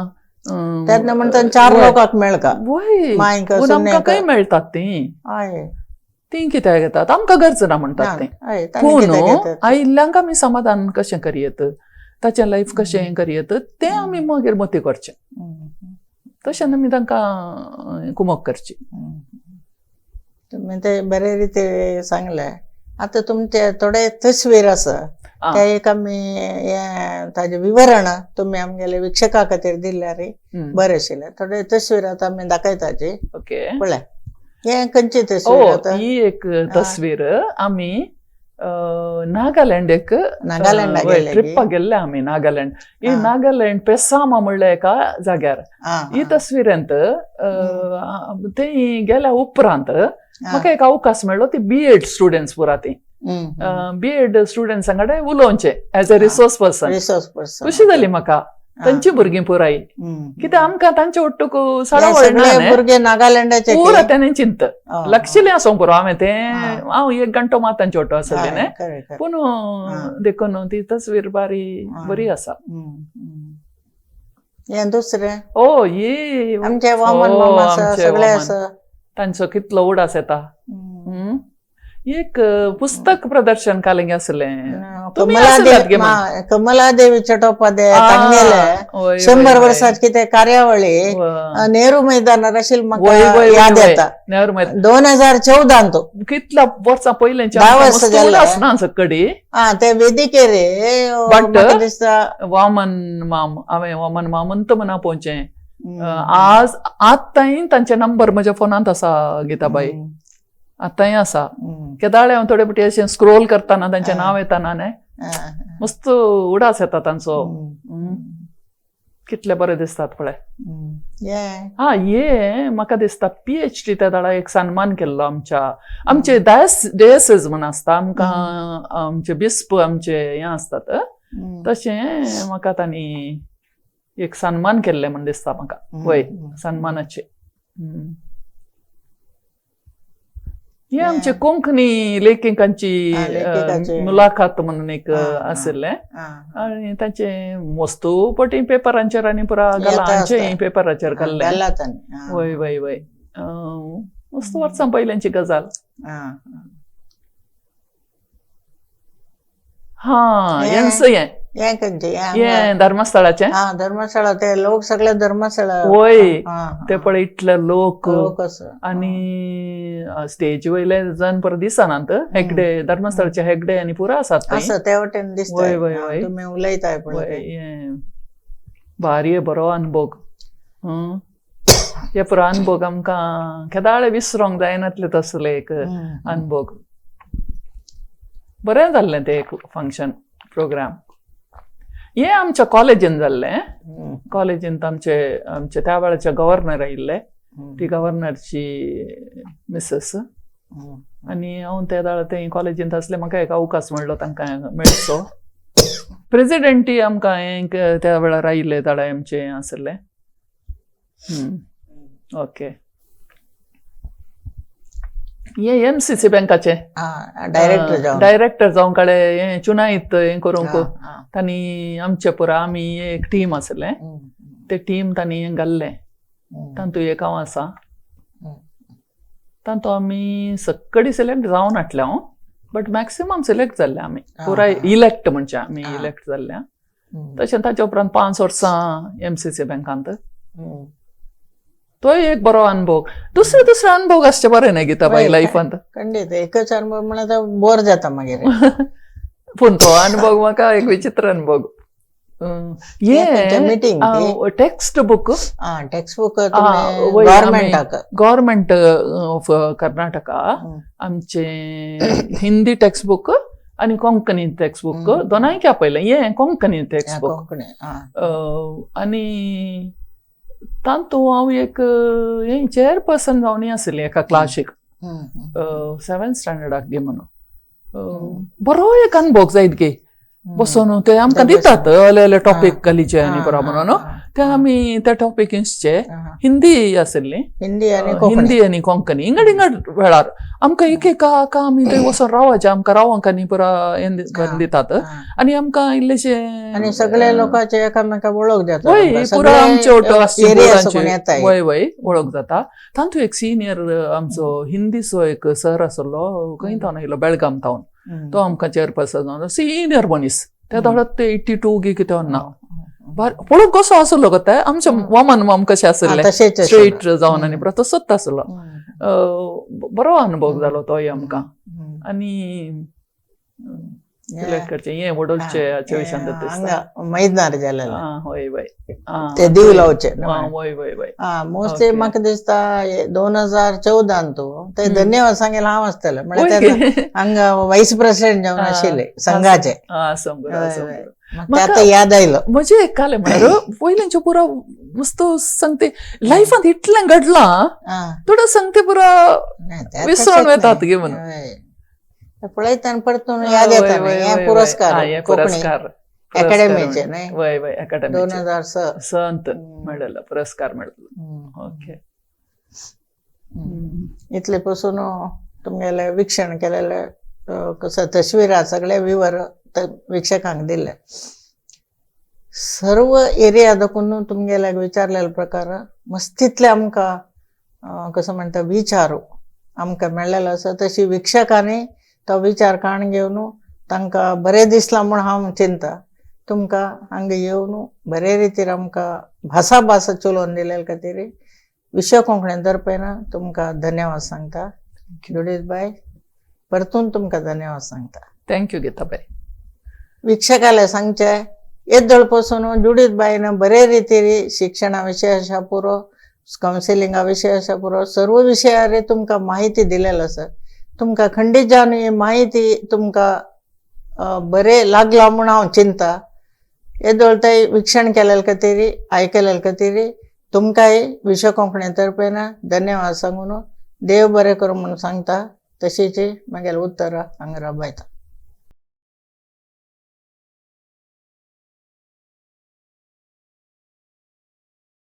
तेन्ना म्हणटा 4 लोकांक मेळका आमकां खंय मेळटात ती कित्याक घेतात आमकां गरज ना म्हणटात तें पूण आयिल्ल्यांक आमी समाधान कशें करियेत ताचें लायफ कशें हें करियेत तें आमी मागीर मती करचें तशें आमी तांकां कुमक करची तुमी ते बरे रिती सांगले आतां तुमचे थोडे तस्वीर आसा ते एक आमी ताजें विवरण तुमी आमगेले विक्षका खातीर दिल्यार बरें आशिल्लें थोडे तस्वीर आतां आमी दाखयताची ओके पळय हें खंयची तस्वीर ही एक तस्वीर आमी नागालँड ट्रिपाक गेल्ले आमी नागालँड ही नागालँड पेसामा म्हणल्या एका जाग्यार ही तस्वीरेंत थंय गेल्या उपरांत म्हाका एक अवकाश मेळ्ळो ती बीएड स्टुडंट्स पुरा ती बीएड स्टुडंट्सां कडेन उलोवचें एज अ रिसोर्स पर्सन कशी जाली म्हाका तांची भुरगीं पुराय कित्याक आमकां तांचे ओट्टूक भुरगे नागालँडाचे पुरा तेणें चिंत लक्षलें आसूंक पुरो हांवें तें हांव 1 घंटो मात तांचे ओट्टो आसलें न्ही पूण देखून ती तस्वीर बरी आसा हें दुसरें ही आमचे वामन मामा आसा सगळे आसा तांचो कितलो उडास येता एक पुस्तक प्रदर्शन कालेंगे असले तुम्ही असलात गे मग? कमलादेवी चट्टोपाध्याय तांगेले 100 वर्साची कितें कार्यावळी नेहरू मैदानार आशिल्ली म्हाका याद येता. नेहरू मैदान 2014 तो कितल्या वर्सां पयलींचे 10 वर्सां जाले आसना सकडी ते वेदिकेर म्हाका दिसता वामन माम हांवें वामन मामंत म्हणा पोवचें आज आतांय तांचे नंबर म्हज्या फोनांत आसा गीताबाई आतांय आसा केदाळे हांव थोडे फावटी अशें स्क्रोल करतना तांचें नांव येताना न्हय मस्त उडास येता तांचो कितले बरे दिसतात पळय. हा ये म्हाका दिसता PhD त्या दाडा एक सन्मान केल्लो आमचे डायसेस म्हण आसता आमकां आमचे बिस्प आमचे हें आसतात तशें म्हाका तांणी एक सन्मान केल्ले म्हण दिसता म्हाका वय सन्मानाचे. हे आमचे कोंकणी लेखिकांची मुलाखत म्हणून एक आशिल्ले आनी तांचे मस्तू पटी पेपरांचेर आनी पुरा गलांचे पेपराचेर घाल्ले. वय वय वय मस्त वर्सां पयल्यांची गजाल. हा हें धर्मस्थळाचे धर्मस्थळ ते लोक सगळे धर्मस्थळ वय ते पळय इतले लोक आनी स्टेज वयले जण परत दिसनात हेगडे धर्मस्थळाचे हेगडे आनी पुरा आसात ते वटेन दिसता. वय वय वय तुमी उलयताय भारी बरो अनुभव. हे पुरा अनुभव आमकां केदाळे विसरोंक जायनातले तसले एक अनुभव. बरें जाल्लें ते एक फंक्शन प्रोग्राम. हे आमच्या कॉलेजीन जाल्लें. कॉलेजींत आमचे त्या वेळाचे गव्हर्नर आयिल्ले ती गव्हर्नरची मिसेस आनी हांव त्या दाळ ते कॉलेजींत आसले म्हाका एक अवकाश मेळ्ळो तांकां मेळचो. प्रेसिडेंटी आमकां हे त्या वेळार आयिल्ले दाडा आमचे आसले. ओके हे MCC बँकाचे डायरेक्टर जावंक काडे हे चुनायत हे करूंक तांणी आमचे पुरा आमी एक टीम आसले ते टीम तांणी हे घाल्ले तातूंत एक हांव आसा तातूंत आमी सक्कडी सिलेक्ट जावन हाडले हांव बट मॅक्सिमम सिलेक्ट जाल्ले आमी पुराय इलेक्ट म्हणजे आमी इलेक्ट जाल्ल्या. तशें ताचे उपरांत 5 वर्सां MCC बँकांत तो एक बरो अनुभव. दुसरे अनुभव आसचे बरे न्हय गीताबाई लायफांत? खंडीत एकच अनुभव म्हणल्यार बोर जाता मागीर. पूण तो अनुभव म्हाका एक विचित्र अनुभव. Meeting text book government of Karnataka आमचे हिंदी टेक्स्ट बुक आनी कोंकणी टेक्स्ट बुक दोनाय आपयलें. हे कोंकणी टेक्स्ट बुक आनी तातूंत हांव एक चेअरपर्सन जावन आसली एका क्लासीक 7th स्टँडर्डाक गे म्हणून. बरो एक अनुभव जायत गे बसून ते आमकां दितात असले टॉपीक घालीचे आनी बरो म्हणून ते आमी त्या टॉपिकींचे हिंदी आसली हिंदी आनी कोंकणी इंगड वेळार आमकां एक आमी थंय वचून रावचे आमकां रावंक आनी पुरा हें दितात आनी आमकां इल्लेशे आनी सगळे लोकांचे एकामेकाक वळख जाता. वय पुरा आमचे वय वय वळख जाता. तातूंत एक सिनियर आमचो हिंदीचो एक सर आसलो खंय थावन आयलो बेळगाम थावन तो आमकां चेअरपर्सन जावन सिनियर मनीस त्या धाडत ते 82 गे कितें ना पळोवंक कसो आसलो गो ते आमचे वामन माम कशें आसले स्ट्रेट जावन आनी पुरा तसोच आसलो. बरो अनुभव जालो तोय आमकां. आनी हे वडोलचे मैदनार जाले वय वय ते दीव लावचे वय वय वय मोस्टली म्हाका दिसता 2014 तो ते धन्यवाद सांगेल हांव आसतलें म्हळ्यार हांगा वायस प्रेसिडेंट जावन आशिल्ले संघाचे. आता याद आयलो म्हजे एक काले म्हळ्यार पयलींचे पुरा मस्त सांगते लायफांत इतलें घडलां थोडं सांगते पुरा विसरून येतात गे म्हणून पळयता परतून याद येता. पुरस्कार अकॅडमीचे न्हय वय वय अकॅडमी 2006 मेळ्ळेलो पुरस्कार मेळ्ळेलो. ओके इतले पासून तुमगेले विक्षण केलेले कसं तस्विरा सगळे विवर विक्षकांक दिले. सर्व एरिया दाखवून तुमगेल्या विचारलेल्या प्रकार मस्तितले आमकां कसं म्हणटा विचारू आमकां मेळ्ळेलो आसा. तशी विक्षकांनी तो विचार काण घेवन तांकां बरें दिसलां म्हूण हांव चिंता तुमकां हांगा येवन बरे रितीन आमकां भास चलोवन दिले खातीर विश्व कोंकणी तर्फेन तुमकां धन्यवाद सांगता. जुडीत बाय परतून तुमकां धन्यवाद सांगता. थँक्यू गीताबाई. वीक्षकाले सांगचे येद्दळ पासून जुडीत बाईन बरे रितीन शिक्षणा विशय आसा पुरो, कावन्सिलिंगा विशय आसा पुरो, सर्व विशयार तुमकां माहिती दिलेलो आसा. तुमकां खंडीत जावन ही माहिती तुमकां बरें लागला म्हूण हांव चिंता. येद्दळ ते वीक्षण केले खातीर आयकले खातीर तुमकांय विश्व कोंकणी तर्फेन धन्यवाद सांगून देव बरें करूं म्हणून सांगता. तशीच मागीर उत्तरां हांगा राबयता.